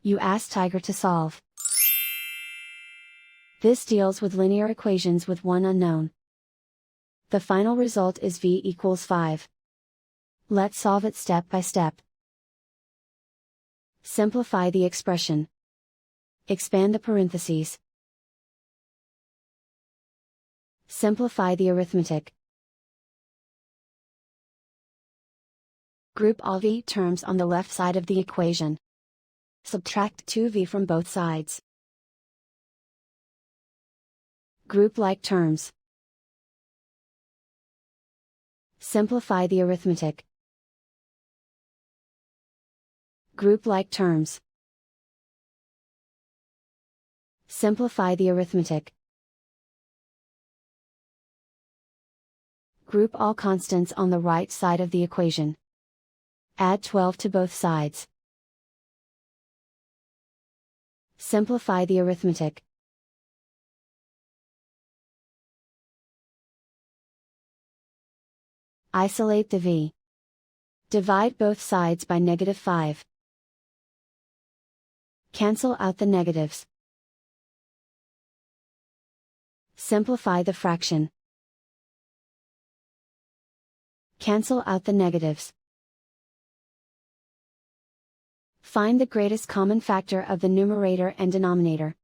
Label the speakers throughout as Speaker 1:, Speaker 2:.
Speaker 1: You ask Tiger to solve. This deals with linear equations with one unknown. The final result is v equals 5. Let's solve it step by step. Simplify the expression. Expand the parentheses. Simplify the arithmetic. Group all v terms on the left side of the equation. Subtract 2v from both sides. Group like terms. Simplify the arithmetic. Group like terms. Simplify the arithmetic. Group all constants on the right side of the equation. Add 12 to both sides. Simplify the arithmetic. Isolate the v. Divide both sides by -5. Cancel out the negatives. Simplify the fraction. Cancel out the negatives. Find the greatest common factor of the numerator and denominator.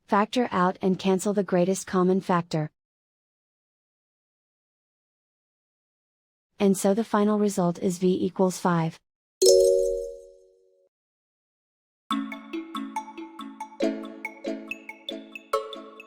Speaker 1: Factor out and cancel the greatest common factor. And so the final result is v equals 5.